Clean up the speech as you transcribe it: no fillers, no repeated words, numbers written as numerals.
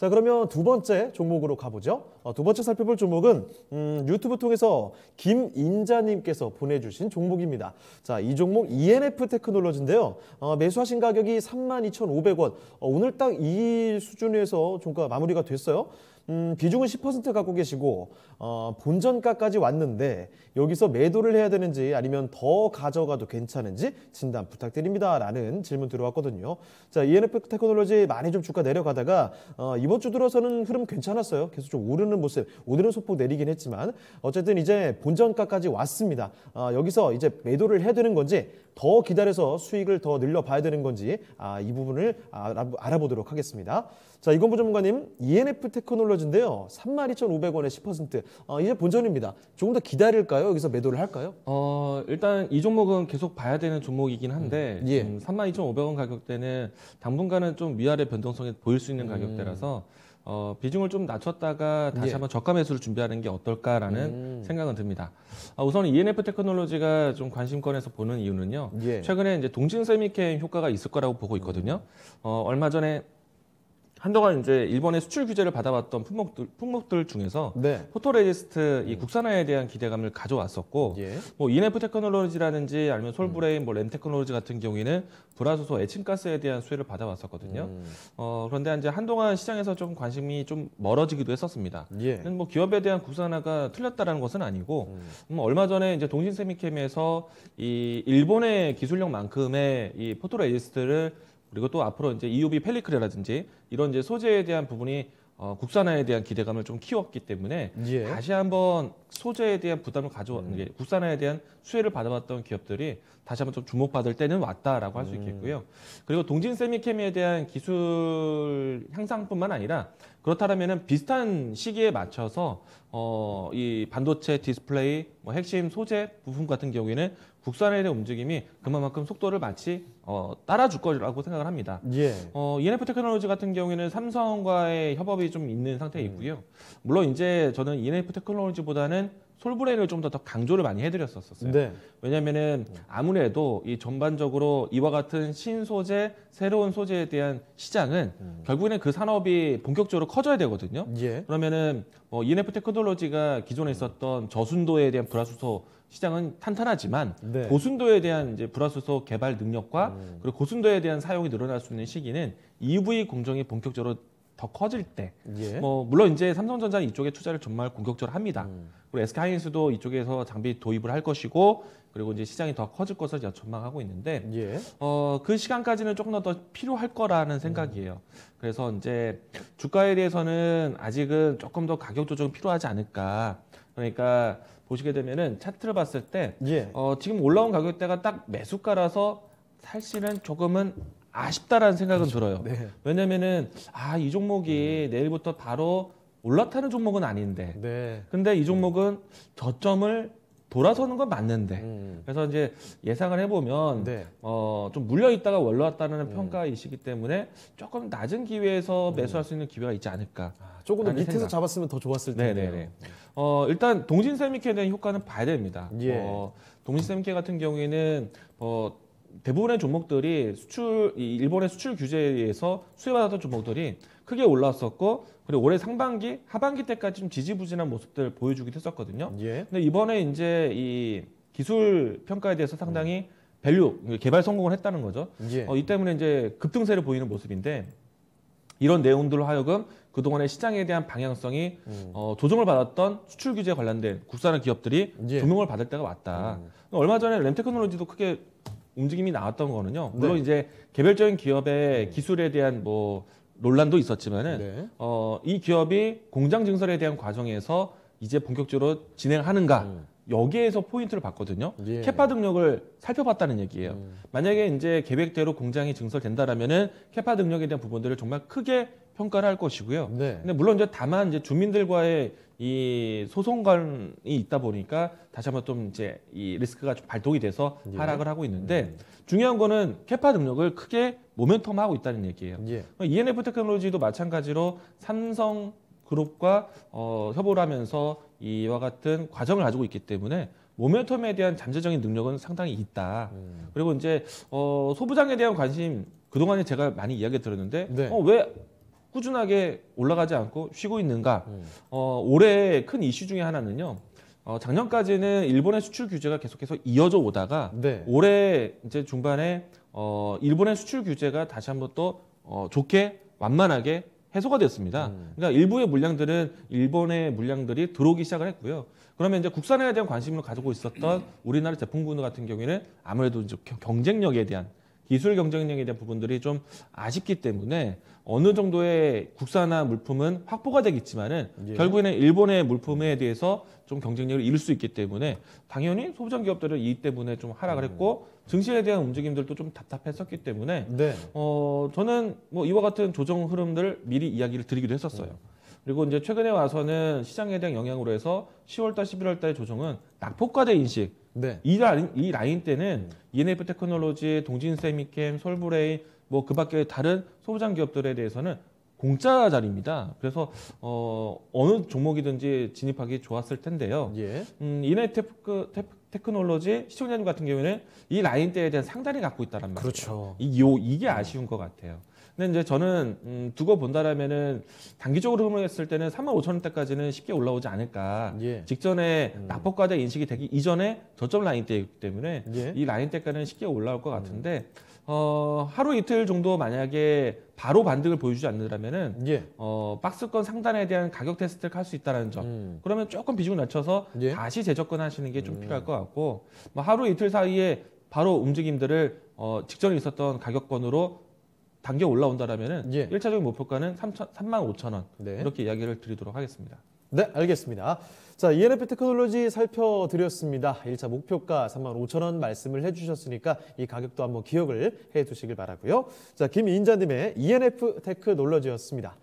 자, 그러면 두 번째 종목으로 가보죠. 두 번째 살펴볼 종목은 유튜브 통해서 김인자님께서 보내주신 종목입니다. 자, 이 종목 ENF 테크놀로지인데요. 매수하신 가격이 32,500원. 오늘 딱 이 수준에서 종가 마무리가 됐어요. 비중은 10% 갖고 계시고 본전가까지 왔는데 여기서 매도를 해야 되는지 아니면 더 가져가도 괜찮은지 진단 부탁드립니다 라는 질문 들어왔거든요. 자, ENF 테크놀로지 많이 좀 주가 내려가다가 이번 주 들어서는 흐름 괜찮았어요. 계속 좀 오르는 모습, 오르는 소폭 내리긴 했지만 어쨌든 이제 본전가까지 왔습니다. 여기서 이제 매도를 해야 되는 건지 더 기다려서 수익을 더 늘려봐야 되는 건지 이 부분을 알아보도록 하겠습니다. 자, 이건부 전문가님, ENF 테크놀로지인데요. 32,500원에 10%. 이제 본전입니다. 조금 더 기다릴까요? 여기서 매도를 할까요? 일단 이 종목은 계속 봐야 되는 종목이긴 한데 예. 32,500원 가격대는 당분간은 좀 위아래 변동성이 보일 수 있는 가격대라서 비중을 좀 낮췄다가 다시 한번 저가 매수를 준비하는 게 어떨까라는 생각은 듭니다. 우선 ENF 테크놀로지가 좀 관심권에서 보는 이유는요. 예. 최근에 이제 동진 세미캠 효과가 있을 거라고 보고 있거든요. 얼마 전에 한동안 이제 일본의 수출 규제를 받아왔던 품목들 중에서 네. 포토레지스트 이 국산화에 대한 기대감을 가져왔었고, 예. 뭐 ENF 테크놀로지라든지 아니면 솔브레인, 뭐 램테크놀로지 같은 경우에는 불화수소, 에칭가스에 대한 수혜를 받아왔었거든요. 그런데 이제 한동안 시장에서 좀 관심이 좀 멀어지기도 했었습니다. 예. 뭐 기업에 대한 국산화가 틀렸다라는 것은 아니고, 얼마 전에 이제 동신세미캠에서 이 일본의 기술력만큼의 이 포토레지스트를 그리고 또 앞으로 이제 EUV 펠리클이라든지 이런 이제 소재에 대한 부분이 국산화에 대한 기대감을 좀 키웠기 때문에 예. 다시 한번 소재에 대한 부담을 가져온 게 국산화에 대한 수혜를 받아왔던 기업들이 다시 한번 좀 주목받을 때는 왔다라고 할 수 있겠고요. 그리고 동진 세미케미에 대한 기술 향상뿐만 아니라 그렇다면은 비슷한 시기에 맞춰서 이 반도체 디스플레이, 뭐 핵심 소재 부품 같은 경우에는 국산화에 대한 움직임이 그만큼 속도를 마치 따라줄 거라고 생각을 합니다. 예. ENF 테크놀로지 같은 경우에는 삼성과의 협업이 좀 있는 상태에 있고요. 물론 이제 저는 ENF 테크놀로지보다는 솔브레인을 좀 더 강조를 많이 해드렸었어요. 네. 왜냐하면은 아무래도 이 전반적으로 이와 같은 신소재, 새로운 소재에 대한 시장은 결국에는 그 산업이 본격적으로 커져야 되거든요. 예. 그러면은 ENF 테크놀로지가 기존에 있었던 저순도에 대한 불화수소 시장은 탄탄하지만 네. 고순도에 대한 이제 불화수소 개발 능력과 그리고 고순도에 대한 사용이 늘어날 수 있는 시기는 EV 공정이 본격적으로 더 커질 때, 예. 물론 이제 삼성전자는 이쪽에 투자를 정말 공격적으로 합니다. 그리고 SK하이닉스도 이쪽에서 장비 도입을 할 것이고, 그리고 이제 시장이 더 커질 것을 전망하고 있는데, 예. 그 시간까지는 조금 더 필요할 거라는 생각이에요. 그래서 이제 주가에 대해서는 아직은 조금 더 가격 조정이 필요하지 않을까. 그러니까 보시게 되면은 차트를 봤을 때, 예. 지금 올라온 가격대가 딱 매수가라서 사실은 조금은 아쉽다라는 생각은 들어요. 네. 왜냐면은 이 종목이 내일부터 바로 올라타는 종목은 아닌데, 네. 근데 이 종목은 저점을 돌아서는 건 맞는데, 그래서 이제 예상을 해보면 네. 좀 물려 있다가 올라왔다는 평가이시기 때문에 조금 낮은 기회에서 매수할 수 있는 기회가 있지 않을까. 조금 더 라는 밑에서 생각. 잡았으면 더 좋았을 텐데. 네네네. 일단 동신세미케에 대한 효과는 봐야 됩니다. 예. 동신세미케 같은 경우에는 대부분의 종목들이 이 일본의 수출 규제에 의해서 수혜받았던 종목들이 크게 올랐었고, 그리고 올해 상반기, 하반기 때까지 좀 지지부진한 모습들 보여주기도 했었거든요. 예. 근데 이번에 이제 이 기술 평가에 대해서 상당히 밸류, 개발 성공을 했다는 거죠. 예. 이 때문에 이제 급등세를 보이는 모습인데, 이런 내용들로 하여금 그동안의 시장에 대한 방향성이 조정을 받았던 수출 규제 관련된 국산화 기업들이 예. 조명을 받을 때가 왔다. 얼마 전에 램테크놀로지도 크게 움직임이 나왔던 거는요. 물론 네. 이제 개별적인 기업의 기술에 대한 논란도 있었지만은 네. 이 기업이 공장 증설에 대한 과정에서 이제 본격적으로 진행하는가 여기에서 포인트를 봤거든요. 예. 캐파 능력을 살펴봤다는 얘기예요. 만약에 이제 계획대로 공장이 증설된다라면은 캐파 능력에 대한 부분들을 정말 크게 평가를 할 것이고요. 네. 근데 물론 이제 다만 이제 주민들과의 이 소송관이 있다 보니까 다시 한번 좀 이제 이 리스크가 좀 발동이 돼서 예. 하락을 하고 있는데 중요한 거는 캐파 능력을 크게 모멘텀하고 있다는 얘기예요. 예. ENF 테크놀로지도 마찬가지로 삼성 그룹과 협업을 하면서 이와 같은 과정을 가지고 있기 때문에 모멘텀에 대한 잠재적인 능력은 상당히 있다. 그리고 이제 소부장에 대한 관심 그동안에 제가 많이 이야기 들었는데 네. 왜 꾸준하게 올라가지 않고 쉬고 있는가? 올해 큰 이슈 중에 하나는요. 작년까지는 일본의 수출 규제가 계속해서 이어져 오다가 네. 올해 이제 중반에 일본의 수출 규제가 다시 한번 또 좋게 완만하게 해소가 됐습니다. 그러니까 일부의 물량들은 일본의 물량들이 들어오기 시작을 했고요. 그러면 이제 국산화에 대한 관심을 가지고 있었던 우리나라 제품군 같은 경우에는 아무래도 이제 경쟁력에 대한 기술 경쟁력에 대한 부분들이 좀 아쉽기 때문에 어느 정도의 국산화 물품은 확보가 되겠지만은 예. 결국에는 일본의 물품에 대해서 좀 경쟁력을 잃을 수 있기 때문에 당연히 소비자 기업들은 이 때문에 좀 하락을 했고 증시에 대한 움직임들도 좀 답답했었기 때문에 네. 저는 뭐 이와 같은 조정 흐름들을 미리 이야기를 드리기도 했었어요. 그리고 이제 최근에 와서는 시장에 대한 영향으로 해서 10월달, 11월달 조정은 낙폭과대 인식. 네. 이 라인 때는 ENF 테크놀로지, 동진 세미캠, 솔브레인 뭐 그밖에 다른 소부장 기업들에 대해서는 공짜 자리입니다. 그래서 어느 종목이든지 진입하기 좋았을 텐데요. 예. ENF 테크놀로지 시청자님 같은 경우에는 이 라인대에 대한 상단이 갖고 있다는 말이에요. 그렇죠. 이게 아쉬운 것 같아요. 근데 이제 저는 두고 본다라면은 단기적으로 흐름했을 때는 35,000원대까지는 쉽게 올라오지 않을까. 예. 직전에 낙폭과대 인식이 되기 이전에 저점 라인대이기 때문에 예. 이 라인대까지는 쉽게 올라올 것 같은데 하루 이틀 정도 만약에 바로 반등을 보여주지 않는다면은 예. 박스권 상단에 대한 가격 테스트를 할 수 있다는 점. 그러면 조금 비중을 낮춰서 예. 다시 재접근하시는 게 좀 필요할 것 같고 뭐 하루 이틀 사이에 바로 움직임들을 직전에 있었던 가격권으로 당겨 올라온다라면은 예. 1차적인 목표가는 35,000원 네. 이렇게 이야기를 드리도록 하겠습니다. 네, 알겠습니다. 자, ENF 테크놀로지 살펴드렸습니다. 1차 목표가 35,000원 말씀을 해주셨으니까 이 가격도 한번 기억을 해두시길 바라고요. 자, 김인자님의 ENF 테크놀로지였습니다.